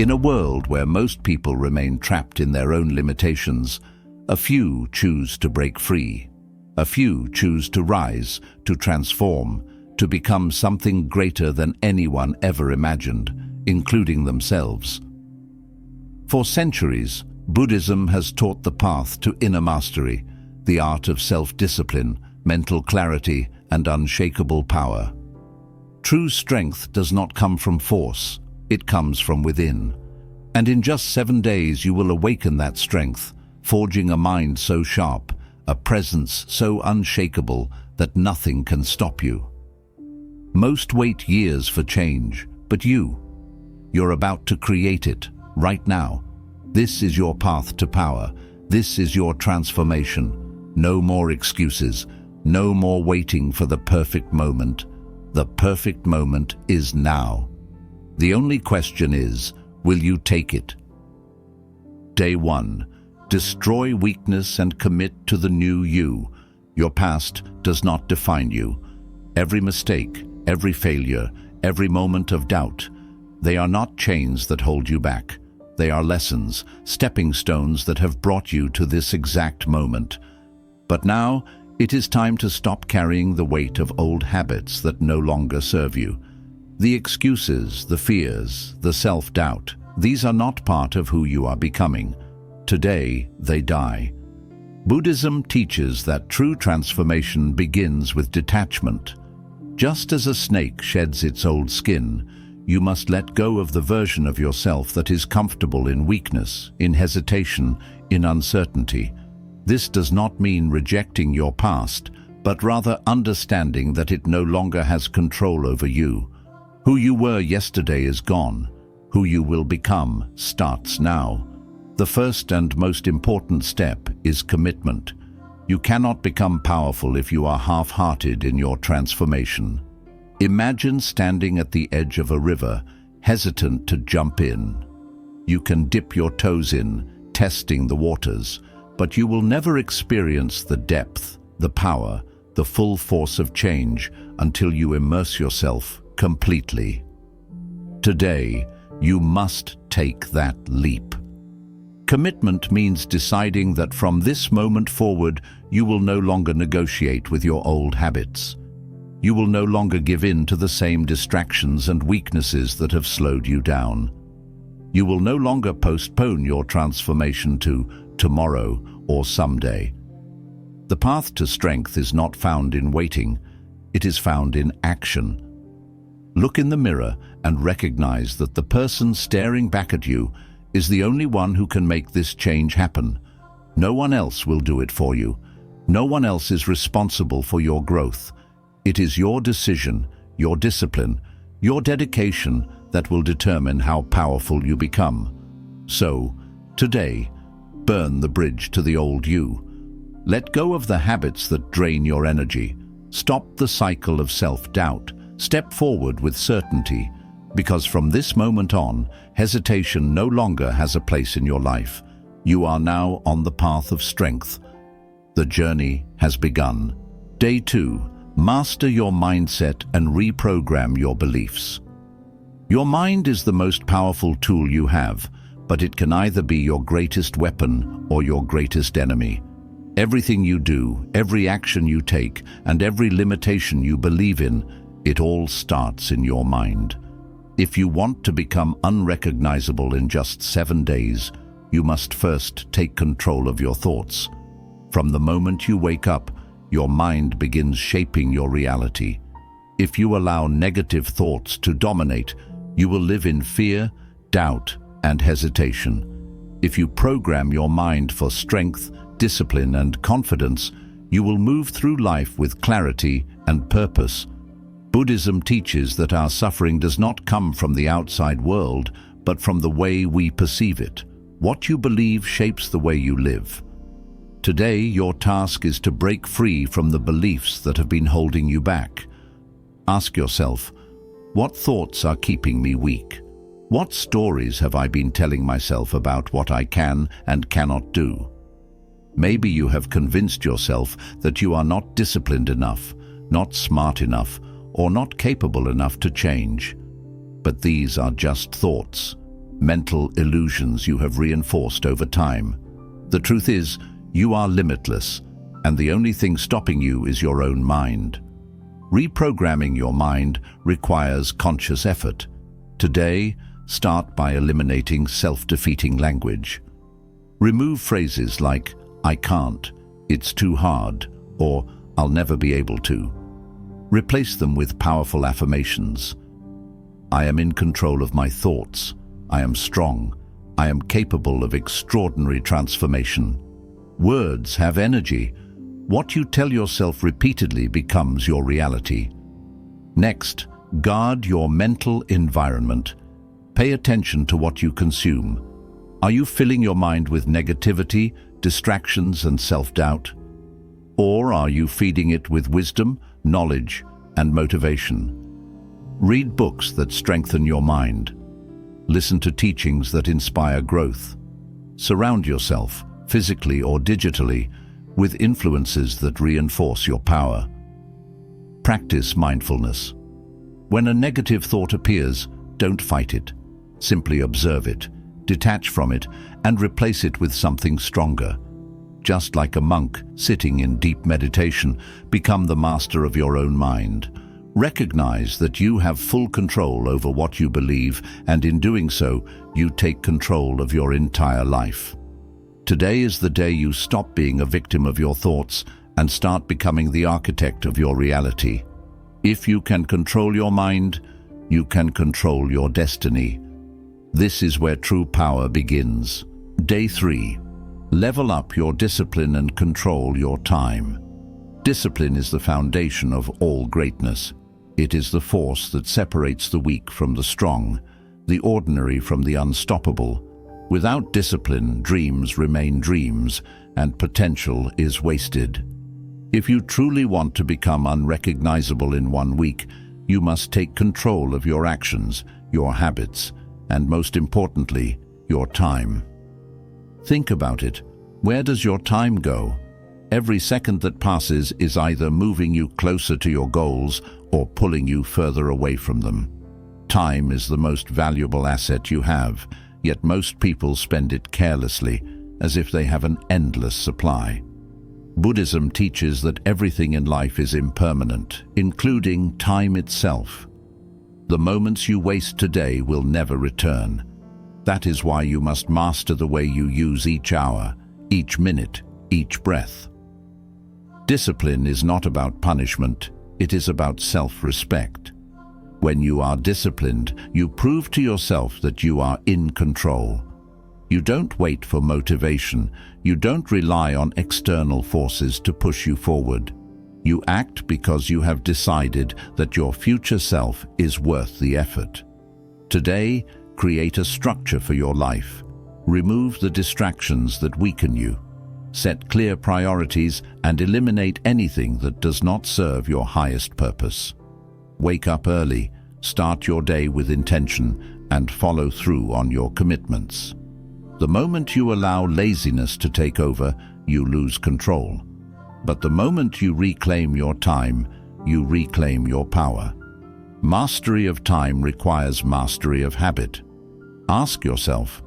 In a world where most people remain trapped in their own limitations, a few choose to break free. A few choose to rise, to transform, to become something greater than anyone ever imagined, including themselves. For centuries, Buddhism has taught the path to inner mastery, the art of self-discipline, mental clarity, and unshakable power. True strength does not come from force, it comes from within. And in just 7 days you will awaken that strength, forging a mind so sharp, a presence so unshakable that nothing can stop you. Most wait years for change, but you're about to create it, right now. This is your path to power. This is your transformation. No more excuses. No more waiting for the perfect moment. The perfect moment is now. The only question is, will you take it? Day 1. Destroy weakness and commit to the new you. Your past does not define you. Every mistake, every failure, every moment of doubt, they are not chains that hold you back. They are lessons, stepping stones that have brought you to this exact moment. But now, it is time to stop carrying the weight of old habits that no longer serve you. The excuses, the fears, the self-doubt, these are not part of who you are becoming. Today, they die. Buddhism teaches that true transformation begins with detachment. Just as a snake sheds its old skin, you must let go of the version of yourself that is comfortable in weakness, in hesitation, in uncertainty. This does not mean rejecting your past, but rather understanding that it no longer has control over you. Who you were yesterday is gone. Who you will become starts now. The first and most important step is commitment. You cannot become powerful if you are half-hearted in your transformation. Imagine standing at the edge of a river, hesitant to jump in. You can dip your toes in, testing the waters, but you will never experience the depth, the power, the full force of change until you immerse yourself completely. Today, you must take that leap. Commitment means deciding that from this moment forward, you will no longer negotiate with your old habits. You will no longer give in to the same distractions and weaknesses that have slowed you down. You will no longer postpone your transformation to tomorrow or someday. The path to strength is not found in waiting, it is found in action. Look in the mirror and recognize that the person staring back at you is the only one who can make this change happen. No one else will do it for you. No one else is responsible for your growth. It is your decision, your discipline, your dedication that will determine how powerful you become. So, today, burn the bridge to the old you. Let go of the habits that drain your energy. Stop the cycle of self-doubt. Step forward with certainty, because from this moment on, hesitation no longer has a place in your life. You are now on the path of strength. The journey has begun. Day 2. Master your mindset and reprogram your beliefs. Your mind is the most powerful tool you have, but it can either be your greatest weapon or your greatest enemy. Everything you do, every action you take, and every limitation you believe in, it all starts in your mind. If you want to become unrecognizable in just 7 days, you must first take control of your thoughts. From the moment you wake up, your mind begins shaping your reality. If you allow negative thoughts to dominate, you will live in fear, doubt, and hesitation. If you program your mind for strength, discipline, and confidence, you will move through life with clarity and purpose. Buddhism teaches that our suffering does not come from the outside world, but from the way we perceive it. What you believe shapes the way you live. Today, your task is to break free from the beliefs that have been holding you back. Ask yourself, what thoughts are keeping me weak? What stories have I been telling myself about what I can and cannot do? Maybe you have convinced yourself that you are not disciplined enough, not smart enough, or not capable enough to change. But these are just thoughts. mental illusions you have reinforced over time. The truth is, you are limitless, and the only thing stopping you is your own mind. Reprogramming your mind requires conscious effort. Today, start by eliminating self-defeating language. Remove phrases like, "I can't," "It's too hard," or "I'll never be able to." Replace them with powerful affirmations. I am in control of my thoughts. I am strong. I am capable of extraordinary transformation. Words have energy. What you tell yourself repeatedly becomes your reality. Next, guard your mental environment. Pay attention to what you consume. Are you filling your mind with negativity, distractions, and self-doubt? Or are you feeding it with wisdom, knowledge, and motivation? Read books that strengthen your mind. Listen to teachings that inspire growth. Surround yourself, physically or digitally, with influences that reinforce your power. Practice mindfulness. When a negative thought appears, don't fight it. Simply observe it, detach from it, and replace it with something stronger. Just like a monk sitting in deep meditation, become the master of your own mind. Recognize that you have full control over what you believe, and in doing so, you take control of your entire life. Today is the day you stop being a victim of your thoughts and start becoming the architect of your reality. If you can control your mind, you can control your destiny. This is where true power begins. Day 3. Level up your discipline and control your time. Discipline is the foundation of all greatness. It is the force that separates the weak from the strong, the ordinary from the unstoppable. Without discipline, dreams remain dreams, and potential is wasted. If you truly want to become unrecognizable in 1 week, you must take control of your actions, your habits, and most importantly, your time. Think about it. Where does your time go? Every second that passes is either moving you closer to your goals or pulling you further away from them. Time is the most valuable asset you have, yet most people spend it carelessly, as if they have an endless supply. Buddhism teaches that everything in life is impermanent, including time itself. The moments you waste today will never return. That is why you must master the way you use each hour, each minute, each breath. Discipline is not about punishment, it is about self-respect. When you are disciplined, you prove to yourself that you are in control. You don't wait for motivation, you don't rely on external forces to push you forward. You act because you have decided that your future self is worth the effort. Today, create a structure for your life. Remove the distractions that weaken you. Set clear priorities and eliminate anything that does not serve your highest purpose. Wake up early, start your day with intention, and follow through on your commitments. The moment you allow laziness to take over, you lose control. But the moment you reclaim your time, you reclaim your power. Mastery of time requires mastery of habit. Ask yourself,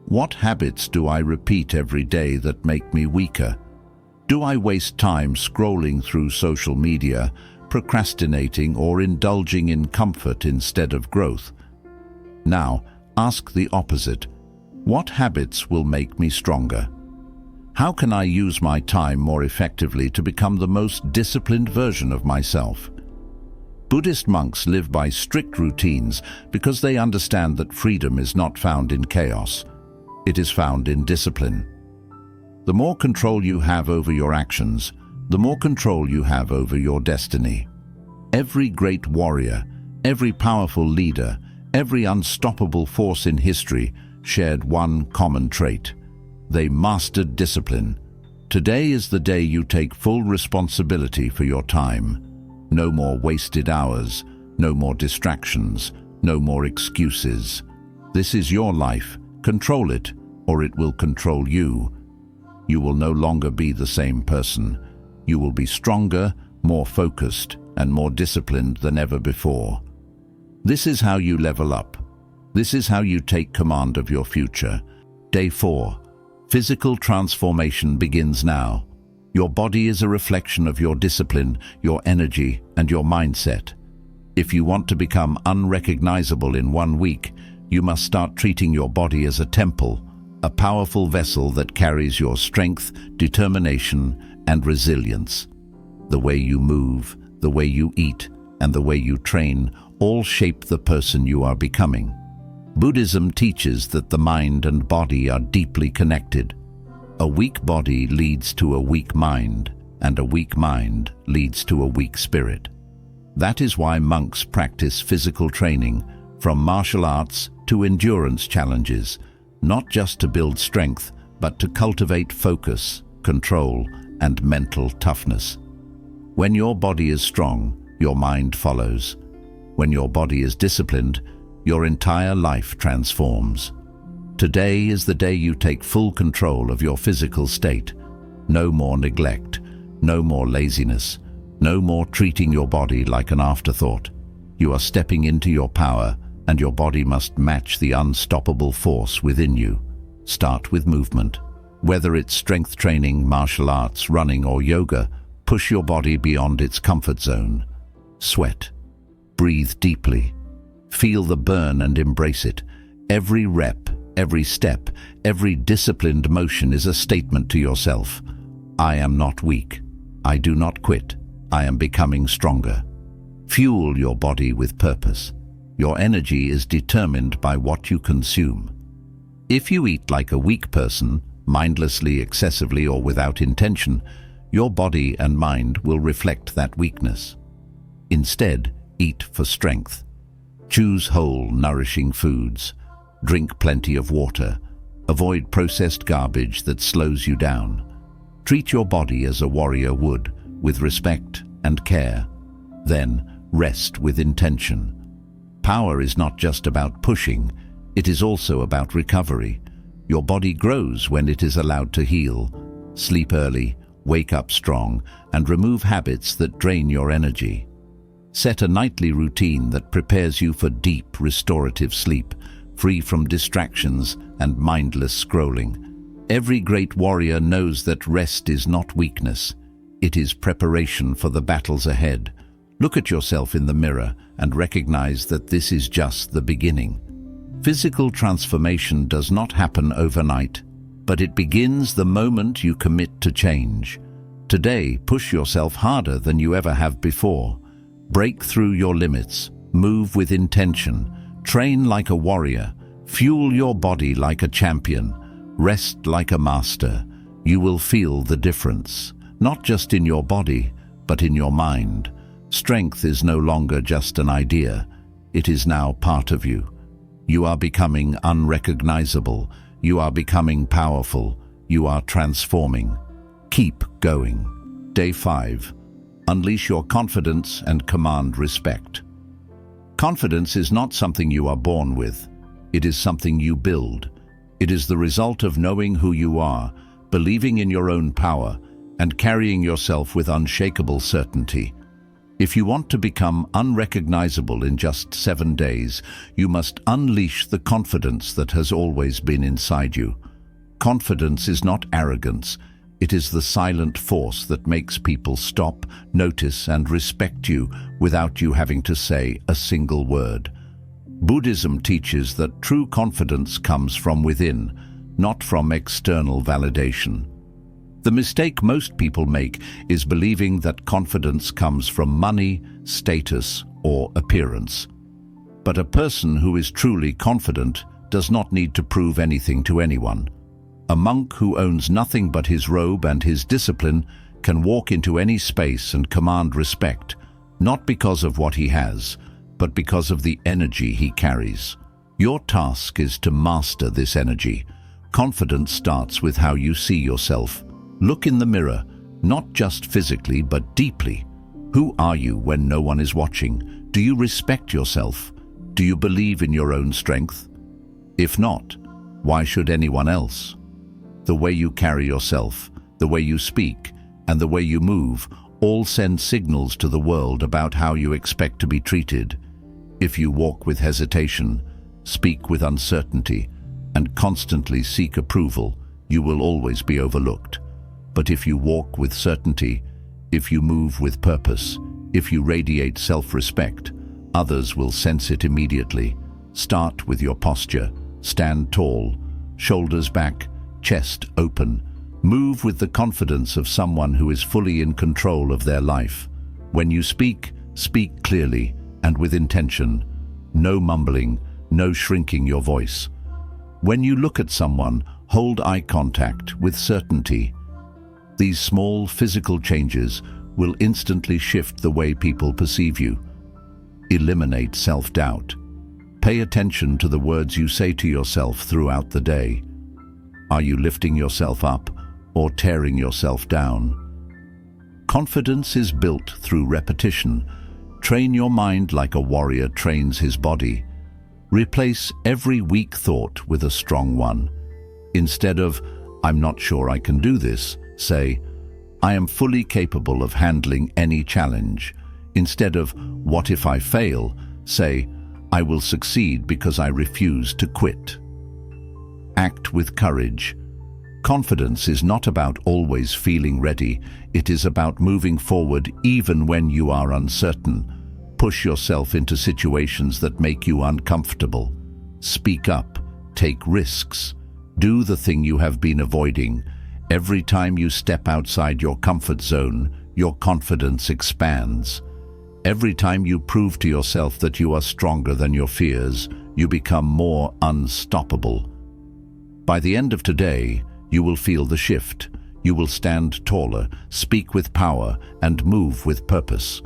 what habits do I repeat every day that make me weaker? Do I waste time scrolling through social media, procrastinating, or indulging in comfort instead of growth? Now, ask the opposite. What habits will make me stronger? How can I use my time more effectively to become the most disciplined version of myself? Buddhist monks live by strict routines because they understand that freedom is not found in chaos. It is found in discipline. The more control you have over your actions, the more control you have over your destiny. Every great warrior, every powerful leader, every unstoppable force in history shared one common trait. They mastered discipline. Today is the day you take full responsibility for your time. No more wasted hours, no more distractions, no more excuses. This is your life. Control it, or it will control you. You will no longer be the same person. You will be stronger, more focused, and more disciplined than ever before. This is how you level up. This is how you take command of your future. Day 4. Physical transformation begins now. Your body is a reflection of your discipline, your energy, and your mindset. If you want to become unrecognizable in 1 week, you must start treating your body as a temple, a powerful vessel that carries your strength, determination, and resilience. The way you move, the way you eat, and the way you train all shape the person you are becoming. Buddhism teaches that the mind and body are deeply connected. A weak body leads to a weak mind, and a weak mind leads to a weak spirit. That is why monks practice physical training, from martial arts to endurance challenges, not just to build strength, but to cultivate focus, control, and mental toughness. When your body is strong, your mind follows. When your body is disciplined, your entire life transforms. Today is the day you take full control of your physical state. No more neglect, no more laziness, no more treating your body like an afterthought. You are stepping into your power, and your body must match the unstoppable force within you. Start with movement. Whether it's strength training, martial arts, running, or yoga, push your body beyond its comfort zone. Sweat. Breathe deeply. Feel the burn and embrace it. Every rep, every step, every disciplined motion is a statement to yourself. I am not weak. I do not quit. I am becoming stronger. Fuel your body with purpose. Your energy is determined by what you consume. If you eat like a weak person, mindlessly, excessively, or without intention, your body and mind will reflect that weakness. Instead, eat for strength. Choose whole, nourishing foods. Drink plenty of water. Avoid processed garbage that slows you down. Treat your body as a warrior would, with respect and care. Then, rest with intention. Power is not just about pushing, it is also about recovery. Your body grows when it is allowed to heal. Sleep early, wake up strong, and remove habits that drain your energy. Set a nightly routine that prepares you for deep, restorative sleep, free from distractions and mindless scrolling. Every great warrior knows that rest is not weakness. It is preparation for the battles ahead. Look at yourself in the mirror and recognize that this is just the beginning. Physical transformation does not happen overnight, but it begins the moment you commit to change. Today, push yourself harder than you ever have before. Break through your limits, move with intention, train like a warrior, fuel your body like a champion, rest like a master. You will feel the difference, not just in your body, but in your mind. Strength is no longer just an idea. It is now part of you. You are becoming unrecognizable. You are becoming powerful. You are transforming. Keep going. Day 5. Unleash your confidence and command respect. Confidence is not something you are born with. It is something you build. It is the result of knowing who you are, believing in your own power, and carrying yourself with unshakable certainty. If you want to become unrecognizable in just 7 days, you must unleash the confidence that has always been inside you. Confidence is not arrogance. It is the silent force that makes people stop, notice, and respect you without you having to say a single word. Buddhism teaches that true confidence comes from within, not from external validation. The mistake most people make is believing that confidence comes from money, status, or appearance. But a person who is truly confident does not need to prove anything to anyone. A monk who owns nothing but his robe and his discipline can walk into any space and command respect, not because of what he has, but because of the energy he carries. Your task is to master this energy. Confidence starts with how you see yourself. Look in the mirror, not just physically, but deeply. Who are you when no one is watching? Do you respect yourself? Do you believe in your own strength? If not, why should anyone else? The way you carry yourself, the way you speak, and the way you move all send signals to the world about how you expect to be treated. If you walk with hesitation, speak with uncertainty, and constantly seek approval, you will always be overlooked. But if you walk with certainty, if you move with purpose, if you radiate self-respect, others will sense it immediately. Start with your posture. Stand tall, shoulders back, chest open. Move with the confidence of someone who is fully in control of their life. When you speak, speak clearly and with intention. No mumbling, no shrinking your voice. When you look at someone, hold eye contact with certainty. These small physical changes will instantly shift the way people perceive you. Eliminate self-doubt. Pay attention to the words you say to yourself throughout the day. Are you lifting yourself up or tearing yourself down? Confidence is built through repetition. Train your mind like a warrior trains his body. Replace every weak thought with a strong one. Instead of, "I'm not sure I can do this," say, "I am fully capable of handling any challenge." Instead of, "What if I fail?" say, "I will succeed because I refuse to quit." Act with courage. Confidence is not about always feeling ready. It is about moving forward even when you are uncertain. Push yourself into situations that make you uncomfortable. Speak up. Take risks. Do the thing you have been avoiding. Every time you step outside your comfort zone, your confidence expands. Every time you prove to yourself that you are stronger than your fears, you become more unstoppable. By the end of today, you will feel the shift. You will stand taller, speak with power, and move with purpose.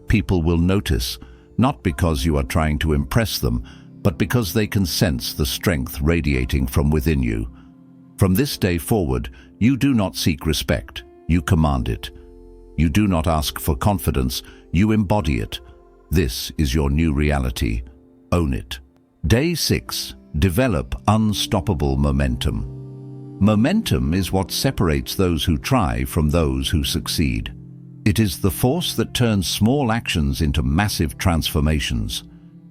People will notice, not because you are trying to impress them, but because they can sense the strength radiating from within you. From this day forward, you do not seek respect, you command it. You do not ask for confidence, you embody it. This is your new reality. Own it. Day 6. Develop unstoppable momentum. Momentum is what separates those who try from those who succeed. It is the force that turns small actions into massive transformations.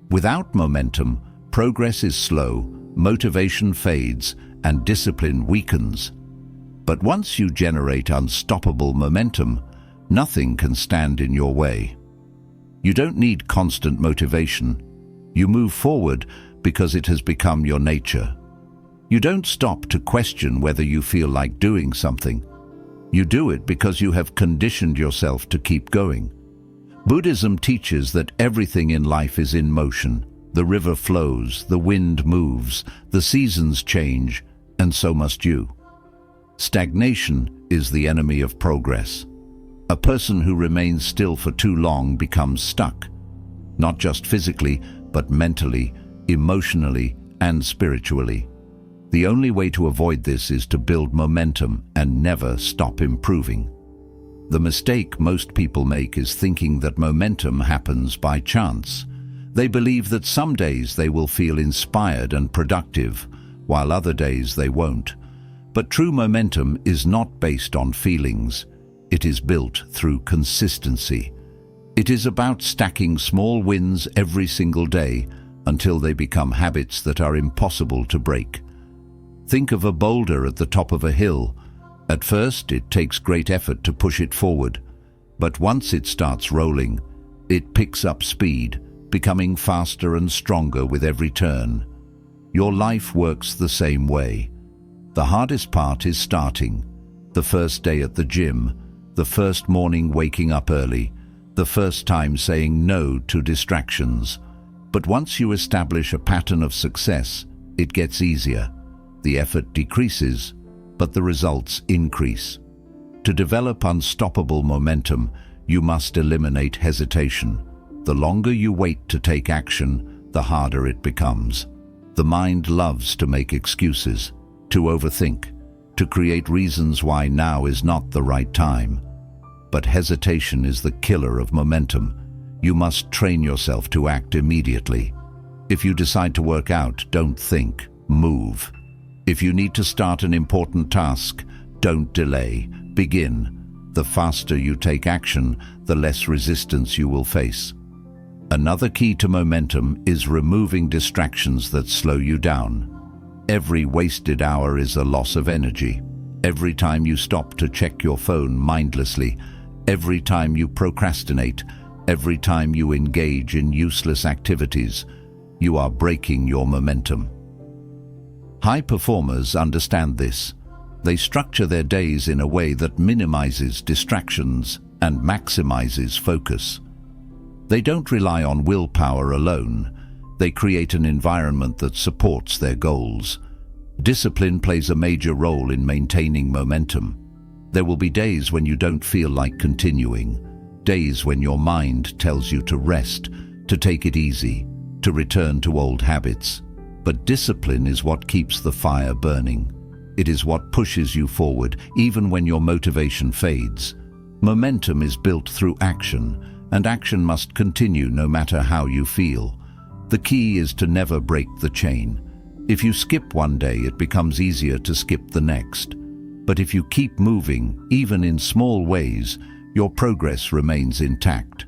Without momentum, progress is slow, motivation fades, and discipline weakens. But once you generate unstoppable momentum, nothing can stand in your way. You don't need constant motivation. You move forward because it has become your nature. You don't stop to question whether you feel like doing something. You do it because you have conditioned yourself to keep going. Buddhism teaches that everything in life is in motion. The river flows, the wind moves, the seasons change, and so must you. Stagnation is the enemy of progress. A person who remains still for too long becomes stuck, not just physically, but mentally, emotionally, and spiritually. The only way to avoid this is to build momentum and never stop improving. The mistake most people make is thinking that momentum happens by chance. They believe that some days they will feel inspired and productive, while other days they won't. But true momentum is not based on feelings. It is built through consistency. It is about stacking small wins every single day until they become habits that are impossible to break. Think of a boulder at the top of a hill. At first, it takes great effort to push it forward, but once it starts rolling, it picks up speed, becoming faster and stronger with every turn. Your life works the same way. The hardest part is starting. The first day at the gym, the first morning waking up early, the first time saying no to distractions. But once you establish a pattern of success, it gets easier. The effort decreases, but the results increase. To develop unstoppable momentum, you must eliminate hesitation. The longer you wait to take action, the harder it becomes. The mind loves to make excuses, to overthink, to create reasons why now is not the right time. But hesitation is the killer of momentum. You must train yourself to act immediately. If you decide to work out, don't think, move. If you need to start an important task, don't delay, begin. The faster you take action, the less resistance you will face. Another key to momentum is removing distractions that slow you down. Every wasted hour is a loss of energy. Every time you stop to check your phone mindlessly, every time you procrastinate, every time you engage in useless activities, you are breaking your momentum. High performers understand this. They structure their days in a way that minimizes distractions and maximizes focus. They don't rely on willpower alone. They create an environment that supports their goals. Discipline plays a major role in maintaining momentum. There will be days when you don't feel like continuing, days when your mind tells you to rest, to take it easy, to return to old habits. But discipline is what keeps the fire burning. It is what pushes you forward, even when your motivation fades. Momentum is built through action, and action must continue no matter how you feel. The key is to never break the chain. If you skip one day, it becomes easier to skip the next. But if you keep moving, even in small ways, your progress remains intact.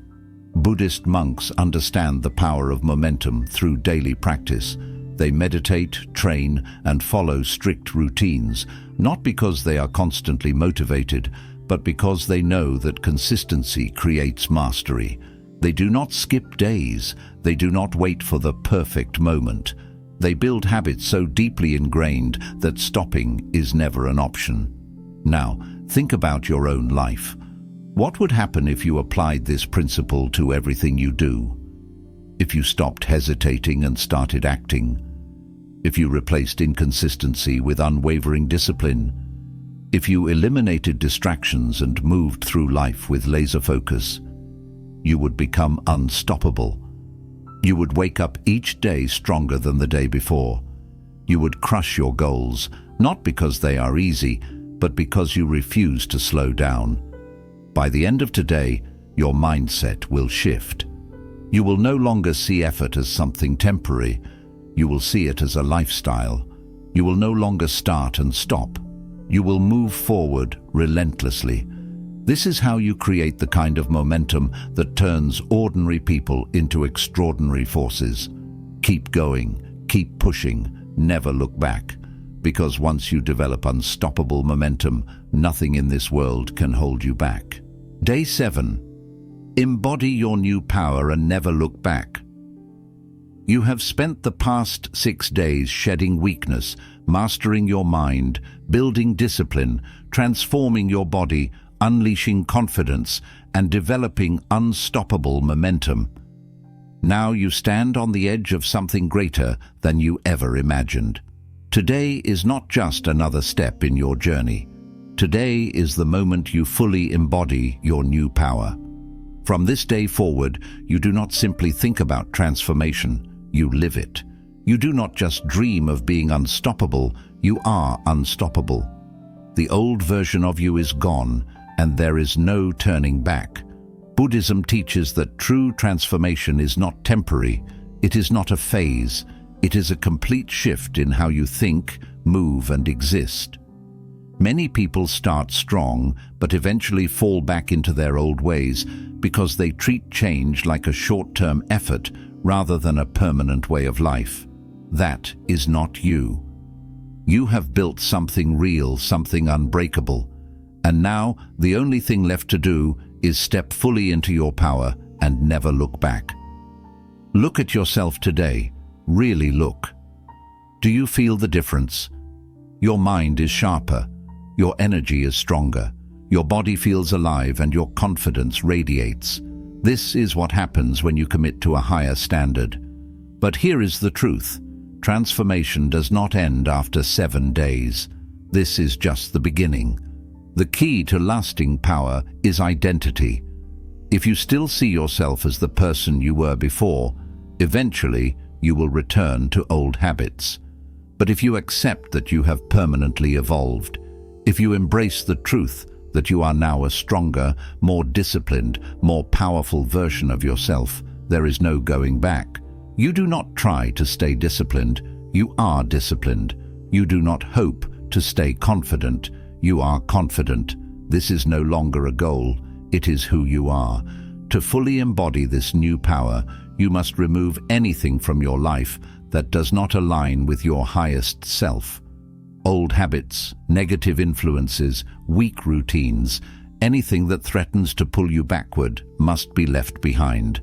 Buddhist monks understand the power of momentum through daily practice. They meditate, train, and follow strict routines, not because they are constantly motivated, but because they know that consistency creates mastery. They do not skip days. They do not wait for the perfect moment. They build habits so deeply ingrained that stopping is never an option. Now, think about your own life. What would happen if you applied this principle to everything you do? If you stopped hesitating and started acting? If you replaced inconsistency with unwavering discipline? If you eliminated distractions and moved through life with laser focus? You would become unstoppable. You would wake up each day stronger than the day before. You would crush your goals, not because they are easy, but because you refuse to slow down. By the end of today, your mindset will shift. You will no longer see effort as something temporary. You will see it as a lifestyle. You will no longer start and stop. You will move forward relentlessly. This is how you create the kind of momentum that turns ordinary people into extraordinary forces. Keep going, keep pushing, never look back. Because once you develop unstoppable momentum, nothing in this world can hold you back. Day 7. Embody your new power and never look back. You have spent the past 6 days shedding weakness, mastering your mind, building discipline, transforming your body, unleashing confidence, and developing unstoppable momentum. Now you stand on the edge of something greater than you ever imagined. Today is not just another step in your journey. Today is the moment you fully embody your new power. From this day forward, you do not simply think about transformation, you live it. You do not just dream of being unstoppable, you are unstoppable. The old version of you is gone, and there is no turning back. Buddhism teaches that true transformation is not temporary, it is not a phase, it is a complete shift in how you think, move, and exist. Many people start strong, but eventually fall back into their old ways because they treat change like a short-term effort rather than a permanent way of life. That is not you. You have built something real, something unbreakable. And now, the only thing left to do is step fully into your power and never look back. Look at yourself today. Really look. Do you feel the difference? Your mind is sharper. Your energy is stronger. Your body feels alive and your confidence radiates. This is what happens when you commit to a higher standard. But here is the truth. Transformation does not end after 7 days. This is just the beginning. The key to lasting power is identity. If you still see yourself as the person you were before, eventually you will return to old habits. But if you accept that you have permanently evolved, if you embrace the truth that you are now a stronger, more disciplined, more powerful version of yourself, there is no going back. You do not try to stay disciplined, you are disciplined. You do not hope to stay confident, you are confident. This is no longer a goal, it is who you are. To fully embody this new power, You must remove anything from your life that does not align with your highest self. Old habits, negative influences, weak routines, anything that threatens to pull you backward must be left behind.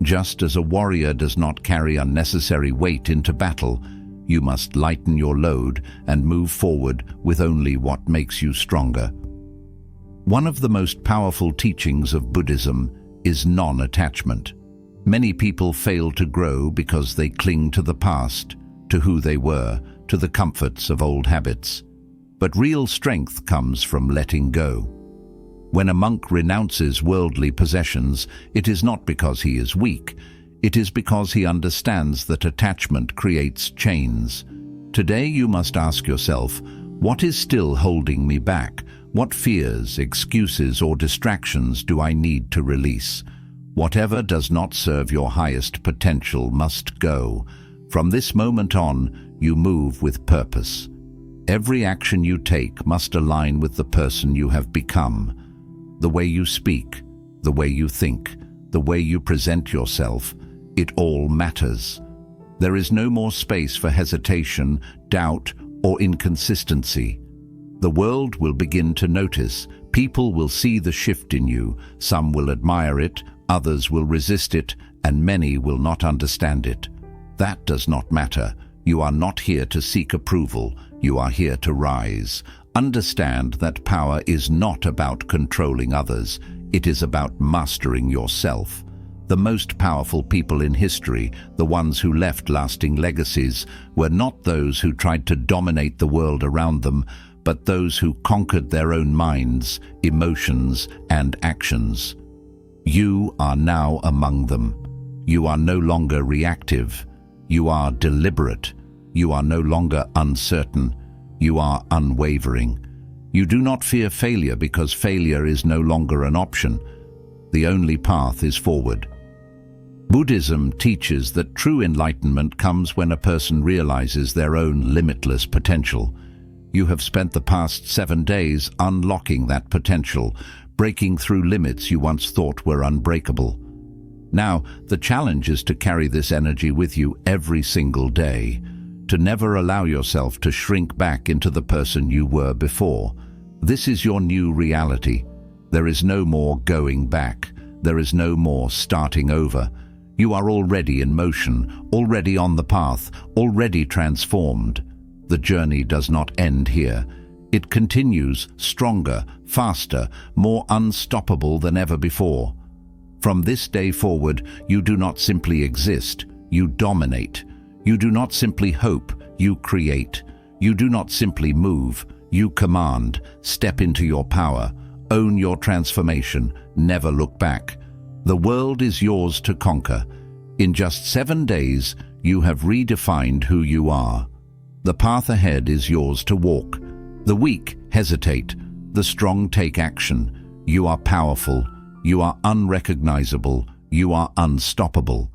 Just as a warrior does not carry unnecessary weight into battle, you must lighten your load and move forward with only what makes you stronger. One of the most powerful teachings of Buddhism is non-attachment. Many people fail to grow because they cling to the past, to who they were, to the comforts of old habits. But real strength comes from letting go. When a monk renounces worldly possessions, it is not because he is weak. It is because he understands that attachment creates chains. Today you must ask yourself, what is still holding me back? What fears, excuses, or distractions do I need to release? Whatever does not serve your highest potential must go. From this moment on, you move with purpose. Every action you take must align with the person you have become. The way you speak, the way you think, the way you present yourself, it all matters. There is no more space for hesitation, doubt, or inconsistency. The world will begin to notice. People will see the shift in you. Some will admire it, others will resist it, and many will not understand it. That does not matter. You are not here to seek approval. You are here to rise. Understand that power is not about controlling others. It is about mastering yourself. The most powerful people in history, the ones who left lasting legacies, were not those who tried to dominate the world around them, but those who conquered their own minds, emotions, and actions. You are now among them. You are no longer reactive. You are deliberate. You are no longer uncertain. You are unwavering. You do not fear failure because failure is no longer an option. The only path is forward. Buddhism teaches that true enlightenment comes when a person realizes their own limitless potential. You have spent the past 7 days unlocking that potential, breaking through limits you once thought were unbreakable. Now, the challenge is to carry this energy with you every single day, to never allow yourself to shrink back into the person you were before. This is your new reality. There is no more going back. There is no more starting over. You are already in motion, already on the path, already transformed. The journey does not end here. It continues stronger, faster, more unstoppable than ever before. From this day forward, you do not simply exist, you dominate. You do not simply hope, you create. You do not simply move, you command. Step into your power, own your transformation, never look back. The world is yours to conquer. In just 7 days, you have redefined who you are. The path ahead is yours to walk. The weak hesitate, the strong take action. You are powerful, you are unrecognizable, you are unstoppable.